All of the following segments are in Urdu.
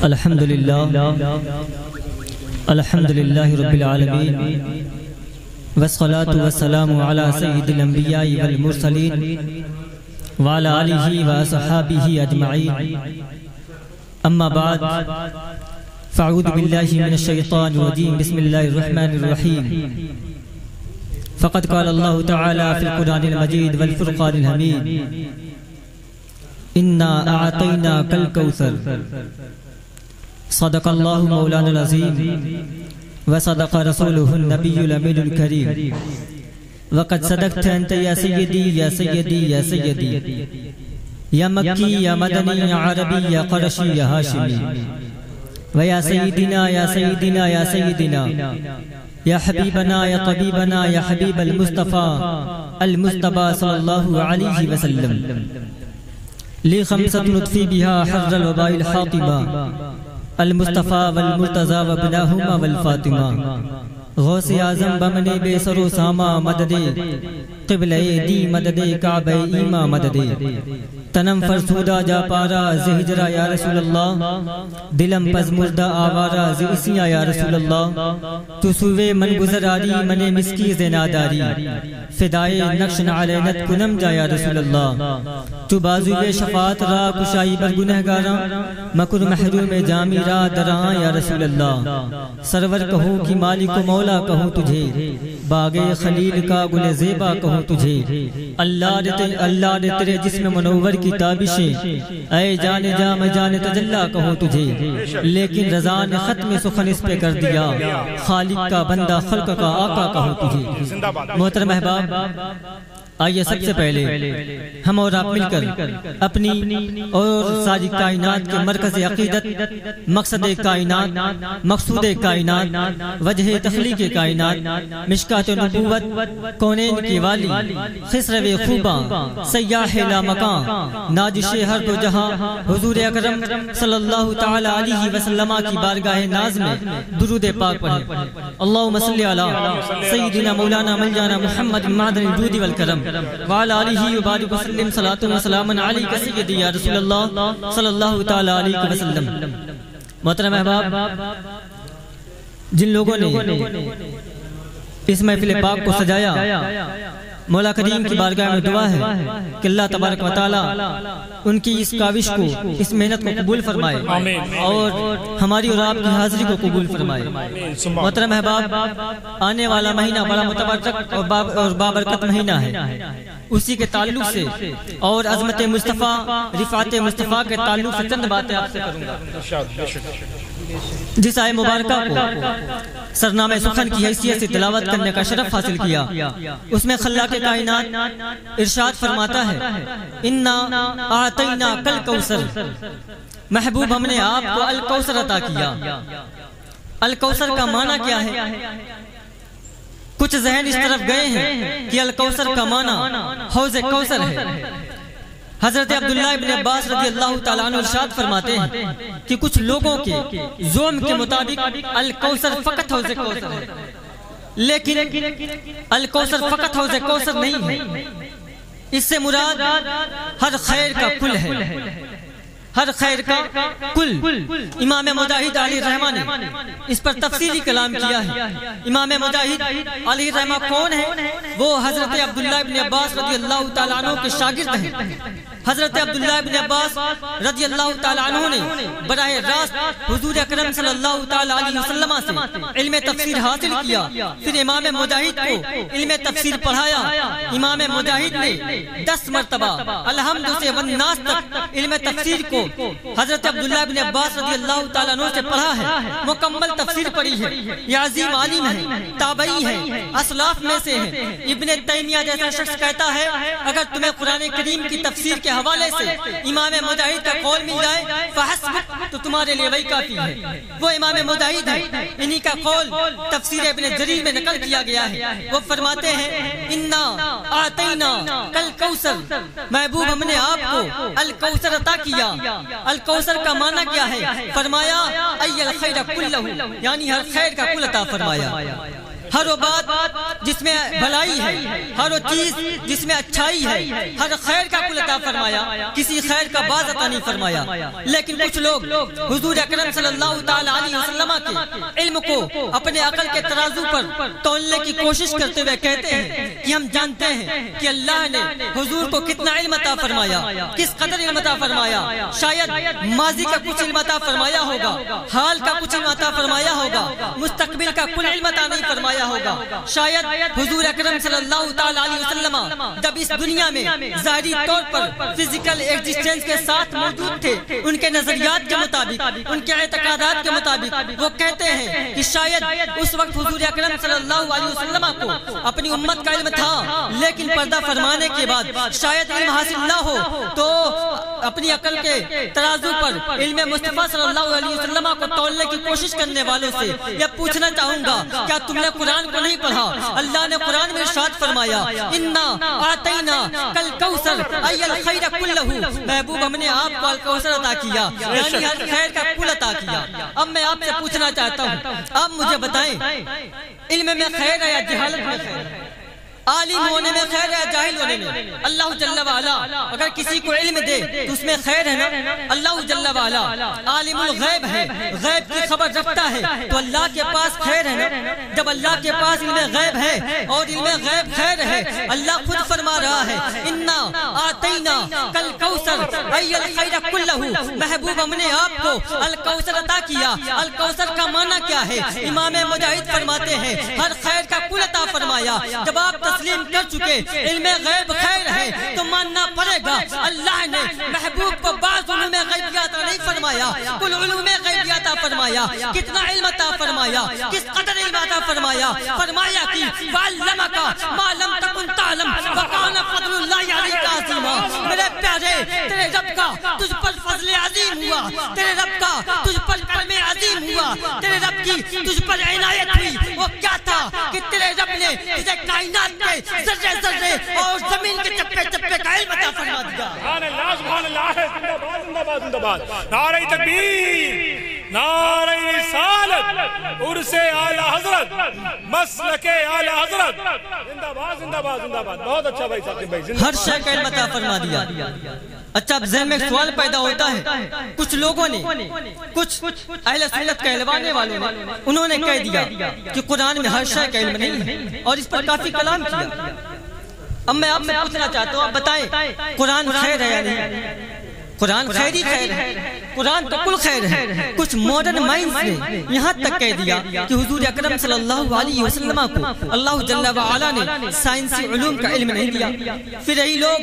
الحمدللہ رب العالمین والصلاة والسلام علی سید الانبیاء والمرسلین وعلی آلہ واصحابہ اجمعین اما بعد فاعوذ باللہ من الشیطان الرجیم بسم اللہ الرحمن الرحیم فقد قال اللہ تعالی فی القرآن المجید والفرقان الحمید انا اعطیناک الکوثر صدق اللہ مولانا العظیم وصدق رسولہ النبی الامین الکریم وقد صدقت انت یا سیدی یا سیدی یا سیدی یا مکی یا مدنی یا عربی یا قرشی یا ہاشمی ویا سیدنا یا سیدنا یا سیدنا یا حبیبنا یا طبیبنا یا حبیب المصطفیٰ صلی اللہ علیہ وسلم لی خمسة نطفی بها حر الوباء الحاطبہ المصطفیٰ والمرتضی وابناہما والفاطمہ غوث اعظم بمن بے سر و ساما مدد قبلہ دی مدد کعبہ ایما مدد تنم فرسودہ جا پارا زہجرہ یا رسول اللہ دلم پز مردہ آوارہ زیسیاں یا رسول اللہ تو سوے من گزر آری من مسکی زیناداری فدائے نقشن علینت کنم جا یا رسول اللہ تو بازوے شفاعت را کشائی بر گنہگاراں مکر محروم جامی را درہاں یا رسول اللہ سرور کہوں کی مالک و مولا کہوں تجھے باغ خلیل کا گل زیبا کہوں تجھے اللہ نے تیرے جسم منور کی تابشیں اے جان جا میں جان تجلا کہوں تجھے لیکن رضا نے ختم سخن اس پہ کر دیا خالق کا بندہ خلق کا آقا کہوں تجھے محترم احباب آئیے سب سے پہلے ہم اور آپ مل کر اپنی اور ساری کائنات کے مرکز عقیدت مقصد کائنات مقصود کائنات وجہ تخلیق کائنات مشکات نبوت کونین کی والی خسرو خوباں سیاح لا مکان ناجش ہر دو جہاں حضور اکرم صلی اللہ تعالی علیہ وسلم کی بارگاہ ناز میں درود پاک پڑھیں اللہم صلی علی سیدنا مولانا ملجانا محمد معدن الجود والکرم وعلى آلہ وبارک وسلم صلاۃ و سلام علیک سیدی یا رسول اللہ صلی اللہ تعالی علیہ وسلم محترم احباب جن لوگوں نے اس محفل پاک کو سجایا مولا کریم کی بارگاہ میں دعا ہے کہ اللہ تبارک و تعالی ان کی اس کاوش کو اس محنت کو قبول فرمائے اور ہماری اور آپ کی حاضری کو قبول فرمائے محترم احباب آنے والا مہینہ بڑا متبرک اور بابرکت مہینہ ہے اسی کے تعلق سے اور عظمت مصطفیٰ رفعت مصطفیٰ کے تعلق سے چند باتیں آپ سے کروں گا جس آئے مبارکہ کو سرنامہ سخن کی حیثیت سے تلاوت کرنے کا شرف حاصل کیا اس میں خلاق کائنات ارشاد فرماتا ہے انا اعطیناک الکوثر محبوب ہم نے آپ کو الکوثر عطا کیا الکوثر کا معنی کیا ہے کچھ ذہن اس طرف گئے ہیں کہ الکوثر کا معنی حوض کوثر ہے حضرت عبداللہ ابن عباس رضی اللہ تعالیٰ عنہ ارشاد فرماتے ہیں کہ کچھ لوگوں کے زوم کے مطابق الکوثر فقط حوض کوثر ہے لیکن الکوثر فقط حوض کوثر نہیں ہے اس سے مراد ہر خیر کا کل ہے ہر خیر کا کل امام مجاہد علیہ الرحمہ نے اس پر تفصیلی کلام کیا ہے امام مجاہد علیہ الرحمہ کون ہے وہ حضرت عبداللہ ابن عباس رضی اللہ تعالیٰ عنہ کے شاگرد ہیں حضرت عبداللہ ابن عباس رضی اللہ تعالیٰ عنہ نے براہ راست حضور اکرم صلی اللہ تعالیٰ علیہ وسلم سے علم تفسیر حاصل کیا پھر امام مجاہد کو علم تفسیر پڑھایا امام مجاہد نے 10 مرتبہ الحمد سے والناس تک علم تفسیر کو حضرت عبداللہ ابن عباس رضی اللہ تعالیٰ عنہ سے پڑھا ہے مکمل تفسیر پڑھی ہے یہ عظیم عالم ہے تابعی ہے اسلاف میں سے ہے ابن تیمیہ جیسا شخص کہتا ہے اگر تمہیں قرآن کریم کی تفسیر کے حوالے سے امام مجاہد کا قول مل جائے فحسب تو تمہارے لیے وہی کافی ہے وہ امام مجاہد ہے انہی کا قول تفسیر ابن جریر میں نقل کیا گیا ہے وہ فرماتے ہیں انا اعطیناک الکوثر محبوب ہم نے آپ کو الکوثر عطا کیا الکوثر کا معنی کیا ہے فرمایا ای الخیر کلہ یعنی ہر خیر کا کل عطا فرمایا ہر وہ بات جس میں بھلائی ہے، ہر وہ چیز جس میں اچھائی ہے، ہر خیر کا کل عطا فرمایا، کسی خیر کا باز عطا نہیں فرمایا۔ لیکن کچھ لوگ حضور اکرم صلی اللہ تعالی علیہ وسلم کے علم کو اپنے عقل کے ترازو پر تولنے کی کوشش کرتے ہوئے کہتے ہیں کہ ہم جانتے ہیں کہ اللہ نے حضور کو کتنا علم عطا فرمایا، کس قدر علم عطا فرمایا، شاید ماضی کا کچھ علم عطا فرمایا ہوگا، حال کا کچھ علم عطا فرمایا ہوگا، مستقبل کا کل علم عطا نہیں فرمایا ہوگا۔ شاید حضور اکرم صلی اللہ تعالی علیہ وسلم جب اس دنیا میں ظاہری طور پر فزیکل ایگزسٹنس کے ساتھ موجود تھے، ان کے نظریات کے مطابق، ان کے اعتقادات کے مطابق وہ کہتے ہیں کہ شاید اس وقت حضور اکرم صلی اللہ علیہ وسلم کو اپنی امت کا علم تھا، لیکن پردہ فرمانے کے بعد شاید علم حاصل نہ ہو تو اپنی عقل کے ترازو پر علم مصطفیٰ صلی اللہ علیہ وسلم کو تولنے کی کوشش کرنے والوں سے یہ پوچھنا چاہوں گا، کیا تم نے قرآن کو نہیں پڑھا؟ اللہ نے قرآن میں ارشاد فرمایا، انا اعطینا کل کوثر ای الخیر کلہ، محبوب ہم نے آپ کو الکوثر عطا کیا، یعنی ہر خیر کا کل عطا کیا۔ اب میں آپ سے پوچھنا چاہتا ہوں، آپ مجھے بتائیں علم میں خیر ہے یا جہالت میں خیر ہے؟ عالم ہونے میں خیر ہے یا جاہل ہونے میں؟ اللہ جل وعلا اگر کسی کو علم دے تو اس میں خیر ہے نا۔ اللہ جل وعلا عالم الغیب ہے، غیب کی خبر رکھتا ہے، تو اللہ کے پاس خیر ہے نا۔ جب اللہ کے پاس علم غیب ہے اور علم غیب خیر ہے، اللہ خود فرما رہا ہے، انا آتینا کل کوثر ای الخیر کلہ، محبوب ہم نے آپ کو الکوثر عطا کیا۔ الکوثر کا معنی کیا ہے؟ امام مجاہد فرماتے ہیں ہر خیر کا کل عطا فرمایا۔ جب آپ تسلیم کر چکے علم غیب خیر ہے تو ماننا پڑے گا اللہ نے محبوب کو بعض علوم غیبیات نہیں فرمایا، کل علوم غیبیات فرمایا۔ کتنا علم عطا فرمایا، کس قدر علم عطا فرمایا؟ فرمایا کہ وَعَلَّمَكَ مَا لَمْ تَكُنْ تَعْلَمْ وَكَانَ فَضْلُ اللَّهِ عَلَيْكَ عَظِيمًا۔ میرے پیارے، تیرے رب کا تجھ پر فضل عظیم ہوا، تیرے رب کا تجھ پر کرم عظیم ہوا، تیرے رب کی تجھ پر عنایت ہوئی۔ وہ کیا تھا کہ تیرے رب نے تجھے کائنات ذرے ذرے اور زمین کے چپے چپے کا علم عطا فرما دیا۔ سبحان اللہ، سبحان اللہ، زندہ باد، زندہ باد، زندہ باد، نعرہ تکبیر، نعرہ رسالت، عرس اعلی حضرت، مسلک اعلی حضرت، زندہ باد، زندہ باد، زندہ باد۔ بہت اچھا بھائی ثاقب بھائی، ہر شے کا علم عطا فرما دیا۔ اچھا اب ذہن میں ایک سوال پیدا ہوتا ہے، کچھ لوگوں نے، کچھ اہل سنت کہلوانے والوں نے، انہوں نے کہہ دیا کہ قرآن میں ہر شے کا علم نہیں ہے اور اس پر کافی کلام کیا۔ اب میں آپ سے پوچھنا چاہتا ہوں، آپ بتائیں قرآن خیر ہے یا نہیں؟ قرآن خیر ہی خیر ہے، قرآن تو کل خیر ہے۔ کچھ ماڈرن مائنڈز نے یہاں تک کہہ دیا کہ حضور اکرم صلی اللہ علیہ وسلم کو اللہ جل وعلا نے سائنسی علوم کا علم نہیں دیا۔ پھر یہی لوگ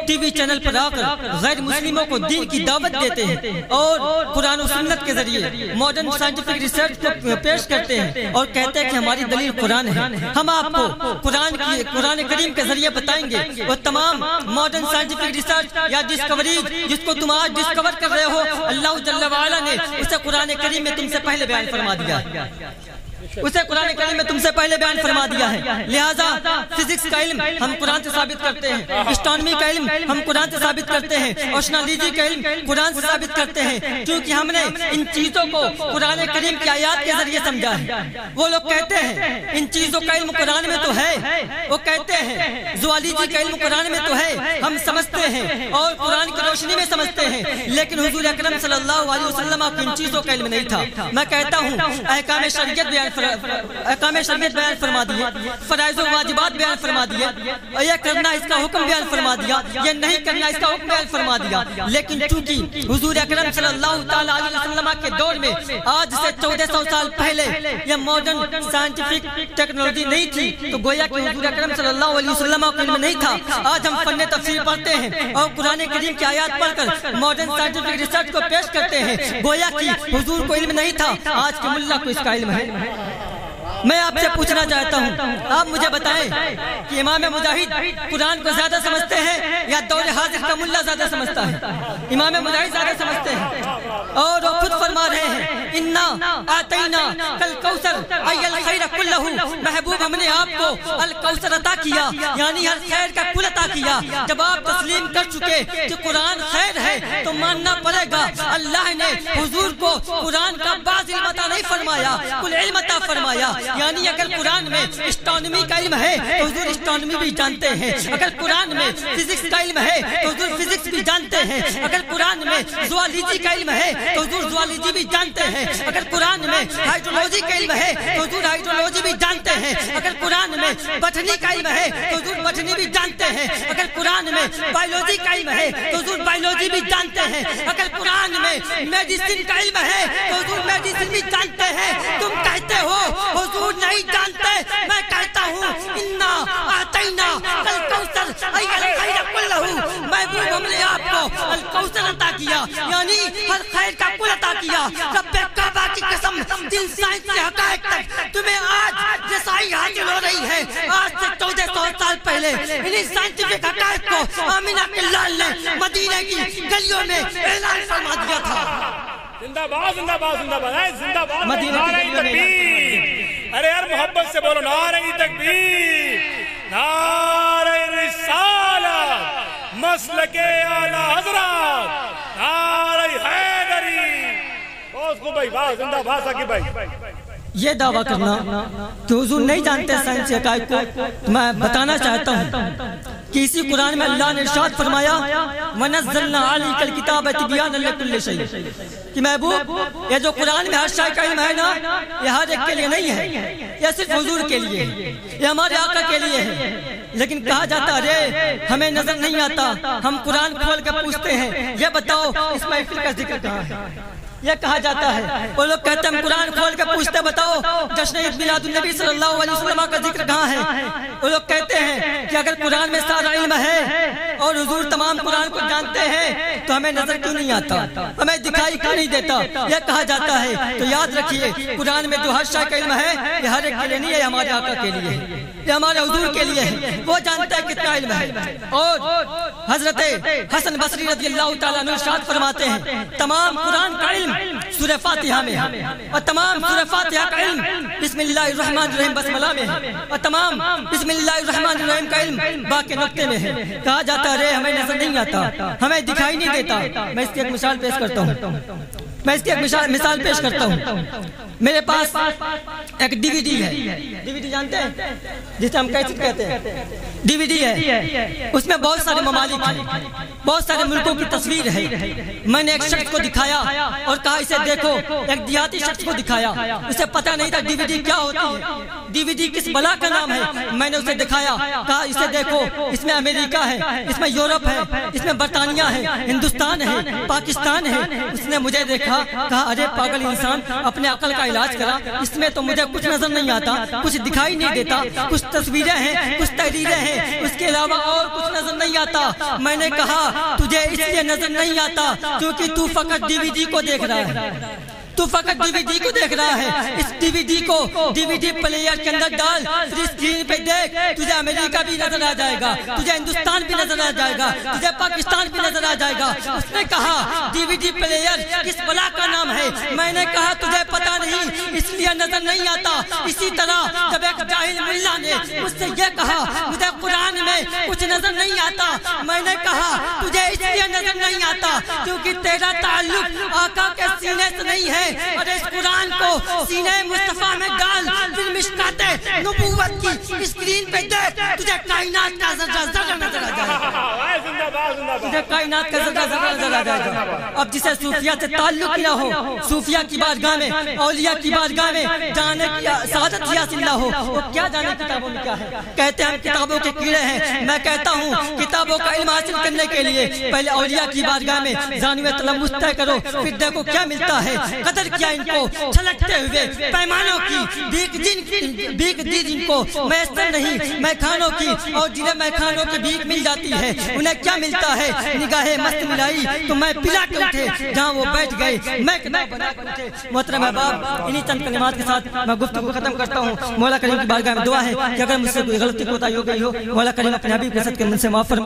ٹی وی چینل پر آ کر غیر مسلموں کو دین کی دعوت دیتے ہیں اور قرآن و سنت کے ذریعے ماڈرن سائنٹیفک ریسرچ کو پیش کرتے ہیں اور کہتے ہیں کہ ہماری دلیل قرآن ہے۔ ہم آپ کو قرآن کریم کے ذریعے بتائیں گے وہ تمام ماڈرن سائنٹیفک ریسرچ یا ڈسکوری جس کو تم آج ڈسکور کر رہے ہو، اللہ جل وعلا نے اسے قرآن کریم میں تم سے پہلے بیان فرما دیا ہے، اسے قرآن کریم میں تم سے پہلے بیان فرما دیا ہے۔ لہٰذا فزکس کا علم ہم قرآن سے ثابت کرتے ہیں، اسٹرانومی کا علم ہم قرآن سے ثابت کرتے ہیں، اوشنالوجی کا علم قرآن سے ثابت کرتے ہیں، کیونکہ ہم نے ان چیزوں کو قرآن کریم کی آیات کے ذریعے سمجھا ہے۔ وہ لوگ کہتے ہیں ان چیزوں کا علم قرآن میں تو ہے، وہ کہتے ہیں زوالوجی کا علم قرآن میں تو ہے، ہم سمجھتے ہیں اور قرآن کی روشنی میں سمجھتے ہیں، لیکن حضور اکرم صلی اللہ علیہ وسلم کو ان چیزوں کا علم نہیں تھا۔ میں کہتا ہوں احکام شریعت بیان فرما دیے، فرائض و واجبات بیان فرما دیے، یہ کرنا اس کا حکم بیان فرما دیا، یہ نہیں کرنا اس کا حکم بیان فرما دیا، لیکن چونکہ حضور اکرم صلی اللہ تعالی علیہ وسلم کے دور میں آج سے 1400 سال پہلے یہ ماڈرن سائنٹیفک ٹیکنالوجی نہیں تھی، تو گویا کہ حضور اکرم صلی اللہ علیہ وسلم کو علم نہیں تھا۔ آج ہم فن تفسیر پڑھتے ہیں اور قرآن کریم کی آیات پڑھ کر ماڈرن سائنٹیفک ریسرچ کو پیش کرتے ہیں، گویا کہ حضور کو علم نہیں تھا، آج کے ملا کو اس کا علم ہے۔ میں آپ سے پوچھنا چاہتا ہوں، آپ مجھے بتائیں کہ امام مجاہد قرآن کو زیادہ سمجھتے ہیں یا دور حاضر کا ملا زیادہ سمجھتا ہے؟ امام مجاہد زیادہ سمجھتے ہیں۔ اور وہ خود فرما رہے ہیں انا آتینا کل کوثر ای الخیر کلہ، محبوب ہم نے آپ کو الکوثر عطا کیا، یعنی ہر خیر کا کل عطا کیا۔ جب آپ تسلیم کر چکے کہ قرآن خیر ہے تو ماننا پڑے گا اللہ نے حضور کو قرآن کا بعض علم عطا نہیں فرمایا، کل علم عطا فرمایا۔ یعنی اگر قرآن میں اسٹرانومی کا علم ہے تو حضور اسٹرانومی بھی جانتے ہیں، اگر قرآن میں فزکس کا علم ہے تو حضور فزکس بھی جانتے ہیں، اگر قرآن میں زوالوجی کا علم ہے تو حضور زوالوجی بھی جانتے ہیں، اگر قرآن میں ہائیڈرولوجی کا علم ہے تو حضور ہائیڈرولوجی بھی جانتے ہیں، اگر قرآن میں بٹنی کا علم ہے تو حضور بٹنی بھی جانتے ہیں، اگر قرآن میں بایولوجی کا علم ہے تو حضور بایولوجی بھی جانتے ہیں، اگر قرآن میں میڈیسن کا علم ہے تو حضور میڈیسن بھی جانتے ہیں۔ تم کہتے ہو حضور نہیں جانتے، میں کہتا ہوں انا آتینا الکوثر ای الخیر کلہ، محبوب ہم نے آپ کو الکوثر عطا کیا، یعنی ہر خیر کا کل عطا کیا۔ رب کعبہ کی قسم، جن سائنس کے حقائق تک تمہیں آج رسائی حاصل ہو رہی ہے، آج سے 1400 سال پہلے انہیں سائنٹیفک حقائق کو آمینہ کے لال نے مدینہ کی گلیوں میں اعلان فرما دیا تھا۔ زندہ باد زندہ باد زندہ باد زندہ باد، نعرہ تکبیر، ارے یار محبت سے بولو نعرہ تکبیر، نعرہ رسالت، مسلک اعلی حضرت، نعرہ حیدری۔ بہت خوب بھائی، واہ زندہ باد ثاقب بھائی۔ یہ دعویٰ کرنا کہ حضور نہیں جانتے سائنس کے حقائق کو، میں بتانا چاہتا ہوں کہ اسی قرآن میں اللہ نے ارشاد فرمایا وَنَزَّلْنَا عَلَيْكَ الْكِتَابَ تِبْيَانًا لِكُلِّ شَيْءٍ، کہ محبوب یہ جو قرآن میں ہر شے کا علم ہے نا، یہ ہر ایک کے لیے نہیں ہے، یہ صرف حضور کے لیے ہے، یہ ہمارے آقا کے لیے ہے۔ لیکن کہا جاتا ہے ہمیں نظر نہیں آتا، ہم قرآن کھول کے پوچھتے ہیں یہ بتاؤ اس محفل کا ذکر کہاں ہے، یہ کہا جاتا ہے۔ وہ لوگ کہتے ہیں ہم قرآن کھول کے پوچھتے بتاؤ جشن عید میلاد النبی صلی اللہ علیہ وسلم کا ذکر کہاں ہے۔ وہ لوگ کہتے ہیں کہ اگر قرآن میں سارا علم ہے اور حضور تمام قرآن کو جانتے ہیں تو ہمیں نظر کیوں نہیں آتا، ہمیں دکھائی کیوں نہیں دیتا، یہ کہا جاتا ہے۔ تو یاد رکھیے قرآن میں جو ہر شے کا علم ہے یہ ہر ایک کے لیے نہیں ہے، ہمارے آقا کے لیے ہے، یہ ہمارے حضور کے لیے ہے، وہ جانتا ہے کتنا علم ہے۔ اور حضرت حسن بصری رضی اللہ تعالیٰ عنہ ارشاد فرماتے ہیں تمام قرآن کا علم سورہ فاتحہ میں ہے، اور تمام سورہ فاتحہ کا علم بسم اللہ الرحمن الرحیم بسملہ میں ہے، اور تمام بسم اللہ الرحمن الرحیم کا علم باقی نقطے میں ہے۔ کہا جاتا ہے ہمیں نظر نہیں آتا، ہمیں دکھائی نہیں دیتا۔ میں اس کی ایک مثال پیش کرتا ہوں، میرے پاس ایک ڈی وی ڈی ہے، ڈی وی ڈی جانتے ہیں جسے ہم کیسٹ کہتے ہیں، ڈی وی ڈی ہے، اس میں بہت سارے ممالک ہیں، بہت سارے ملکوں کی تصویر ہے۔ میں نے ایک شخص کو دکھایا اور کہا اسے دیکھو، ایک دیہاتی شخص کو دکھایا، اسے پتہ نہیں تھا ڈی وی ڈی کیا ہوتی ہے، ڈی وی ڈی کس بلا کا نام ہے۔ میں نے اسے دکھایا، کہا اسے دیکھو، اس میں امریکہ ہے، اس میں یورپ ہے، اس میں برطانیہ ہے، ہندوستان ہے، پاکستان ہے۔ اس نے مجھے دیکھا، کہا ارے پاگل انسان، اپنے عقل کا علاج کرا، اس میں تو مجھے کچھ نظر نہیں آتا، کچھ دکھائی نہیں دیتا، کچھ تصویریں ہیں، کچھ تحریریں ہیں، اس کے علاوہ اور کچھ نظر نہیں آتا۔ میں نے کہا تجھے اس لیے نظر نہیں آتا کیونکہ تو فقط ڈی وی ڈی کو دیکھ رہا ہے، تو فقط ڈی وی ڈی کو دیکھ رہا ہے۔ اس ڈی وی ڈی کو ڈی وی ڈی پلیئر کے اندر ڈال، پھر اسکرین پہ دیکھ، تجھے امریکہ بھی نظر آ جائے گا، تجھے ہندوستان بھی نظر آ جائے گا، تجھے پاکستان بھی نظر آ جائے گا۔ اس نے کہا ڈی وی ڈی پلیئر کس بلا کا نام ہے؟ میں نے کہا تجھے پتا نہیں اس لیے نظر نہیں آتا۔ اسی طرح جب ایک جاہل ملا نے مجھ سے یہ کہا مجھے قرآن میں کچھ نظر نہیں آتا، میں نے کہا تجھے اس لیے نظر نہیں آتا کیونکہ تیرا تعلق آقا کے سینے سے نہیں ہے۔ اور اس قرآن کو سینے مصطفیٰ میں ڈال، پھر مشکات نبوت کی اسکرین پہ دیکھ، تجھے کائنات کا ذرہ ذرہ نظر آ جائے گا، تجھے کائنات کا ذرہ ذرہ نظر آ جائے گا۔ اب جسے صوفیہ سے تعلق نہ ہو، صوفیہ کی بارگاہ میں، اولیاء کی بارگاہ میں جانے کی سعادت حاصل نہ ہو، وہ کیا جانے کتابوں میں کیا ہے؟ کہتے ہیں ہم کتابوں کے کیڑے ہیں۔ میں کہتا ہوں کتابوں کا علم حاصل کرنے کے لیے پہلے اولیاء کی بارگاہ میں زانوِ تلمس طے کرو، پھر دیکھو کیا ملتا ہے۔ قدر کیا ان کو چھلکتے ہوئے پیمانوں کی بھیک دی جن کو میسر نہیں میخانوں کی، اور جنہیں میخانوں کی بھیک مل جاتی ہے انہیں کیا ملتا ہے؟ نگاہیں مست ملائی تو میں پلا کے اٹھے، جہاں وہ بیٹھ گئے میں کتاب بنا کے اٹھے۔ محترم احباب، انہی چند کلمات کے ساتھ میں گفتگو ختم کرتا ہوں۔ مولا کریم کی بارگاہ میں دعا ہے کہ اگر مجھ سے کوئی غلطی کوتاہی ہو گئی ہو، مولا کریم اپنے حبیب کے صدقے من سے معاف فرمائے۔